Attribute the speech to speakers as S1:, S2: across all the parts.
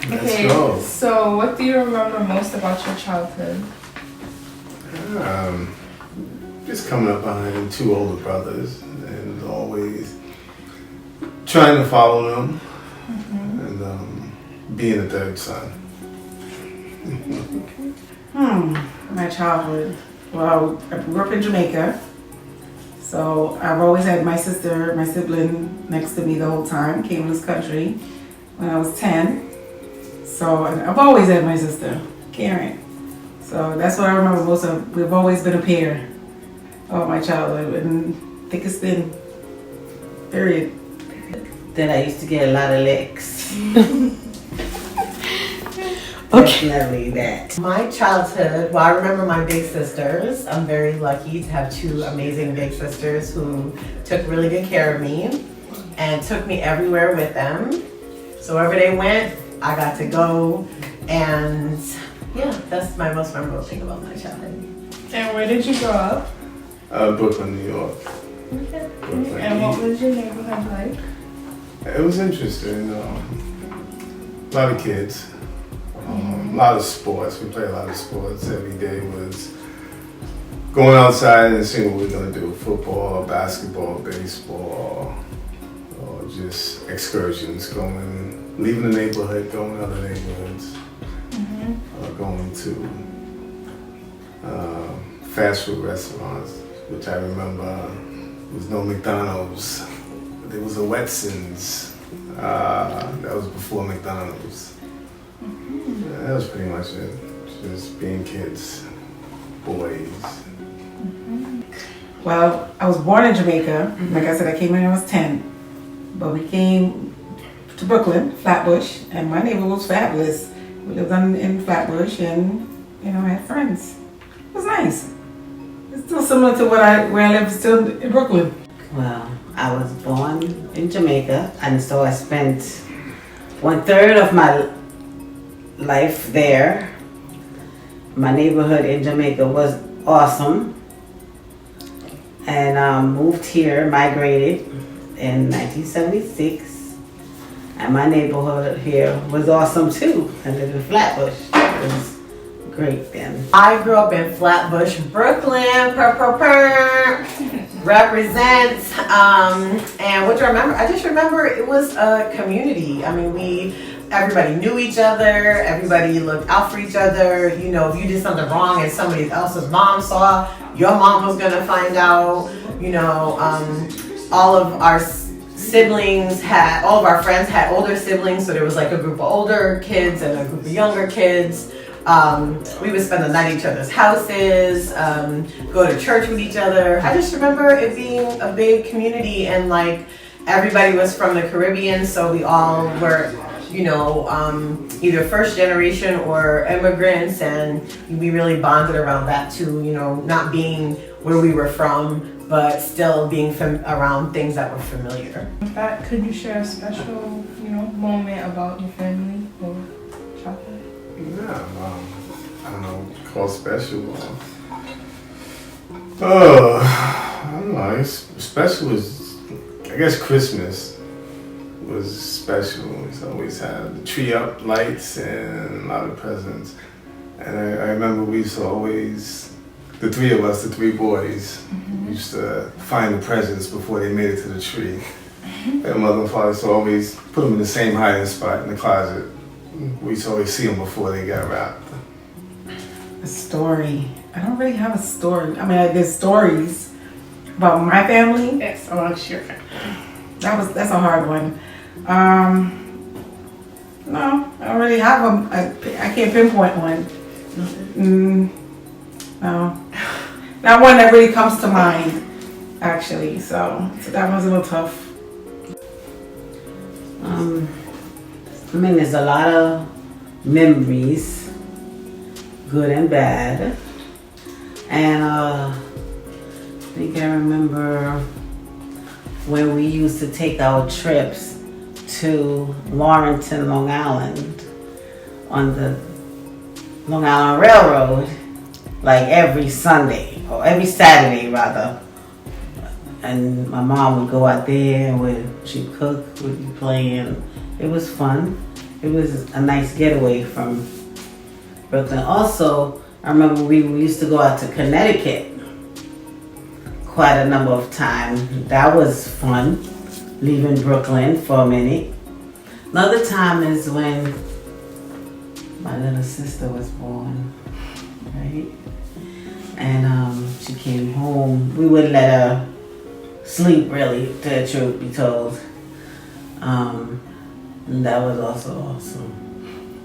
S1: Let's go. So what do you remember most about your childhood?
S2: Just coming up behind two older brothers and always trying to follow them and being a third son.
S3: My childhood. Well, I grew up in Jamaica, so I've always had my sister, my sibling next to me the whole time. Came to this country when I was 10. So I've always had my sister, Karen. So that's what I remember most of. We've always been a pair all my childhood, and thick as thin. Period.
S4: Then I used to get a lot of licks. Definitely that. My childhood, well, I remember my big sisters. I'm very lucky to have two amazing big sisters who took really good care of me and took me everywhere with them. So wherever they went, I got to go, and yeah, that's my most memorable thing about my childhood.
S1: And where did you grow up?
S2: Brooklyn, New York.
S1: Okay.
S2: Brooklyn.
S1: And what was your neighborhood like?
S2: It was interesting. A lot of kids, a lot of sports. We played a lot of sports. Every day was going outside and seeing what we were going to do. Football, basketball, baseball, or just excursions, leaving the neighborhood, going to other neighborhoods, going to fast food restaurants, which I remember there was no McDonald's. There was a Wetsons. That was before McDonald's. That was pretty much it. Just being kids, boys.
S3: Well, I was born in Jamaica. Like I said, I came when I was 10. But we came to Brooklyn, Flatbush, and my neighborhood was fabulous. We lived in Flatbush, and I had friends. It was nice. It's still similar to where I live still in Brooklyn.
S4: Well, I was born in Jamaica, and so I spent 1/3 of my life there. My neighborhood in Jamaica was awesome, and moved here, migrated in 1976, and my neighborhood here was awesome too. I lived in Flatbush. It was great then. I grew up in Flatbush, Brooklyn. Represents. And what do I remember? I just remember it was a community. I mean, everybody knew each other. Everybody looked out for each other. You know, if you did something wrong and somebody else's mom saw, your mom was gonna find out. All of our friends had older siblings, so there was like a group of older kids and a group of younger kids. We would spend the night at each other's houses, go to church with each other. I just remember it being a big community, and like everybody was from the Caribbean, so we all were, either first generation or immigrants, and we really bonded around that too, not being where we were from, but still being around things that were familiar.
S1: In fact, could you share a special, moment about your family or childhood?
S2: Yeah, I don't know, called special. I don't know. Special was, I guess, Christmas was special. We always had the tree up, lights, and a lot of presents. And I remember we used to always, the three of us, the three boys, used to find the presents before they made it to the tree. And mother and father used to always put them in the same hiding spot in the closet. We used to always see them before they got wrapped.
S3: A story. I don't really have a story. I mean, there's stories about my family.
S1: Yes, amongst your family.
S3: That's a hard one. No, I don't really have them. I can't pinpoint one. No, not one that really comes to mind, actually. So that one's a little tough.
S4: There's a lot of memories, good and bad. And I think I remember when we used to take our trips to Warrenton, Long Island, on the Long Island Railroad, like every Sunday, or every Saturday rather. And my mom would go out there, she'd cook, we'd be playing. It was fun.
S5: it was a nice getaway from Brooklyn. Also, I remember we used to go out to Connecticut quite a number of times. That was fun, leaving Brooklyn for a minute. Another time is when my little sister was born, right? And she came home. We wouldn't let her sleep, really, to the truth be told. And that was also awesome,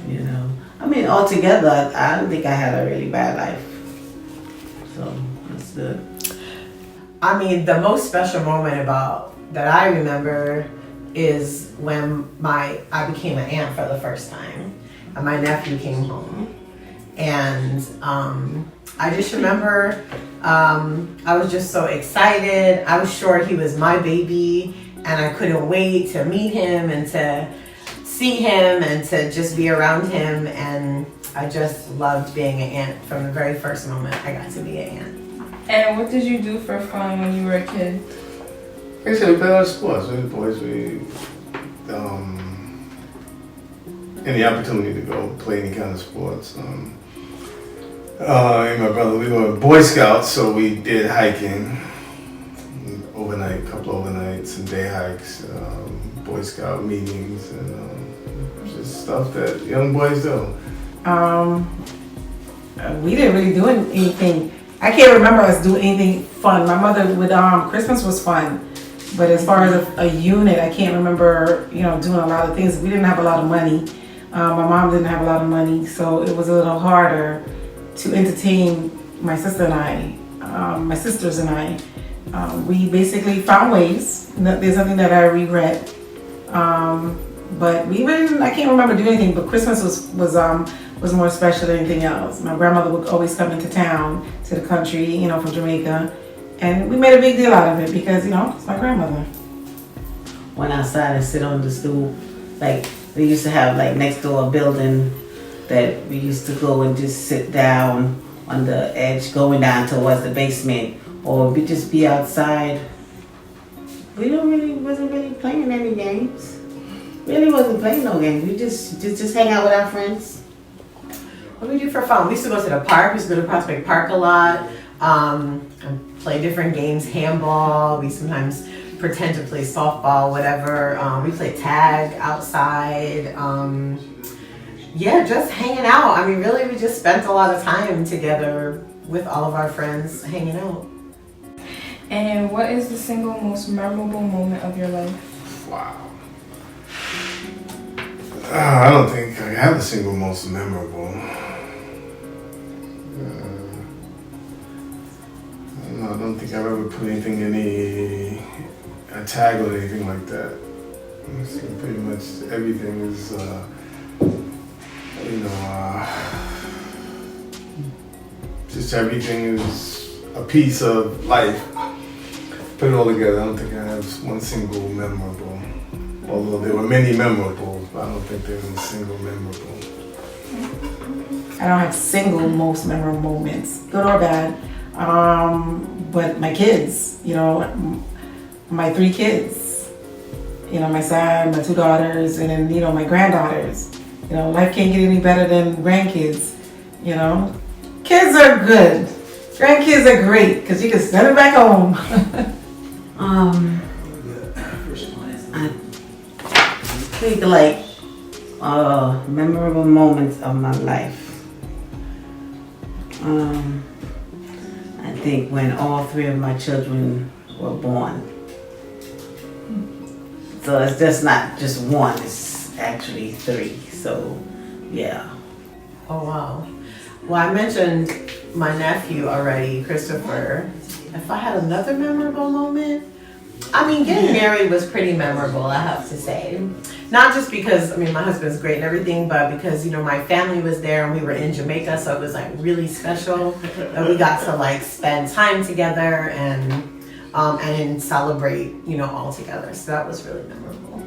S5: you know. I mean, altogether, I don't think I had a really bad life. So, that's good.
S4: I mean, the most special moment about that I remember is when I became an aunt for the first time, and my nephew came home, and I just remember I was just so excited. I was sure he was my baby, and I couldn't wait to meet him and to see him and to just be around him. And I just loved being an aunt from the very first moment I got to be an aunt.
S1: And what did you do for fun when you were a kid?
S2: Actually, we played a lot of sports. We boys, any opportunity to go play any kind of sports. Me and my brother, we were Boy Scouts, so we did hiking, overnight, a couple of overnights and day hikes, Boy Scout meetings, and just stuff that young boys do.
S3: We didn't really do anything. I can't remember us doing anything fun. My mother would, Christmas was fun. But as far as a unit, I can't remember, doing a lot of things. We didn't have a lot of money. My mom didn't have a lot of money, so it was a little harder to entertain my sister and I, my sisters and I. We basically found ways. There's nothing that I regret. But we really, I can't remember doing anything, but Christmas was more special than anything else. My grandmother would always come into town, to the country, from Jamaica. And we made a big deal out of it because, it's my grandmother.
S5: Went outside and sit on the stoop. Like, we used to have, next door a building that we used to go and just sit down on the edge, going down towards the basement. Or we just be outside. We wasn't really playing any games. Really wasn't playing no games. We just hang out with our friends.
S4: What do we do for fun? We used to go to the park. We used to go to Prospect Park a lot. And play different games, handball. We sometimes pretend to play softball, whatever. We play tag outside. Just hanging out. I mean, really, we just spent a lot of time together with all of our friends hanging out.
S1: And what is the single most memorable moment of your life?
S2: Wow. I don't think I have a single most memorable. I don't think I've ever put anything in a tag or anything like that. So pretty much everything is, just everything is a piece of life. Put it all together, I don't think I have one single memorable. Although there were many memorable, but I don't think there was a single memorable.
S3: I don't have single most memorable moments, good or bad. But my kids, my 3 kids, my son, my 2 daughters, and then, my granddaughters. Life can't get any better than grandkids, Kids are good. Grandkids are great because you can send them back home.
S5: I think memorable moments of my life. I think when all 3 of my children were born. So it's just not just one, it's actually 3. So, yeah.
S4: Oh, wow. Well, I mentioned my nephew already, Christopher. If I had another memorable moment, getting married was pretty memorable, I have to say. Not just because, my husband's great and everything, but because, my family was there and we were in Jamaica, so it was really special that we got to spend time together and celebrate, all together. So that was really memorable.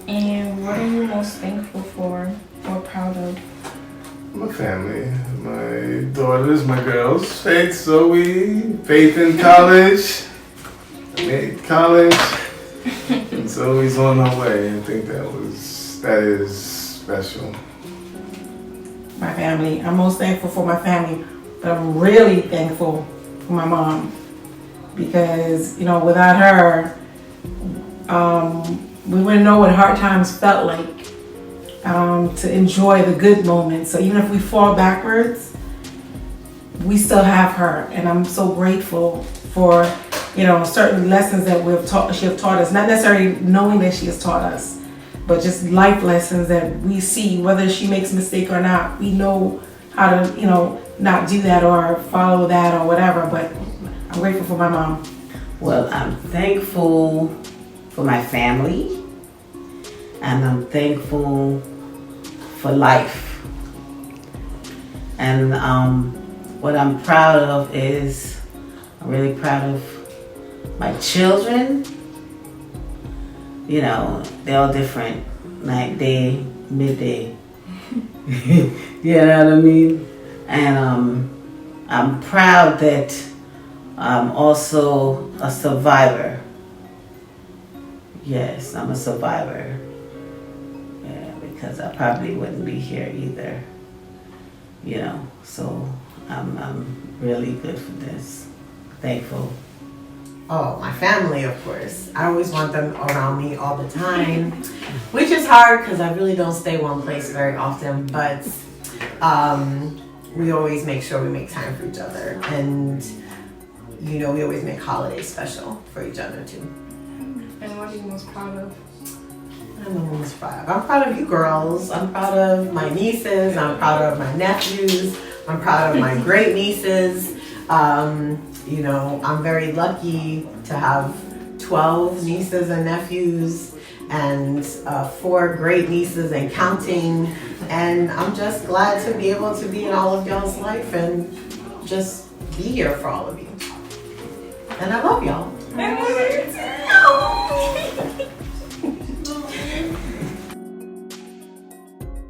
S1: And what are you most thankful for or proud of?
S2: My family, my daughters, my girls, Faith, Zoe, Faith in college, made college, and Zoe's on her way. I think that was that is special.
S3: My family. I'm most thankful for my family, but I'm really thankful for my mom because, you know, without her, we wouldn't know what hard times felt like, to enjoy the good moments. So even if we fall backwards, we still have her, and I'm so grateful for, you know, certain lessons that she have taught us, not necessarily knowing that she has taught us, but just life lessons that we see, whether she makes a mistake or not, we know how to, you know, not do that or follow that or whatever. But I'm grateful for my mom.
S5: Well, I'm thankful for my family, and I'm thankful for life. And what I'm proud of is, I'm really proud of my children. You know, they're all different, night, day, midday. You know what I mean? And I'm proud that I'm also a survivor. Yes, I'm a survivor. Yeah, because I probably wouldn't be here either. You know, so I'm really good for this. Thankful.
S4: Oh, my family, of course. I always want them around me all the time, which is hard because I really don't stay one place very often, but we always make sure we make time for each other. And, you know, we always make holidays special for each other, too.
S1: And what are you most proud of?
S4: I'm most proud. I'm proud of you girls. I'm proud of my nieces. I'm proud of my nephews. I'm proud of my great nieces. You know, I'm very lucky to have 12 nieces and nephews and 4 great nieces and counting. And I'm just glad to be able to be in all of y'all's life and just be here for all of you. And I love y'all.
S1: I love you too.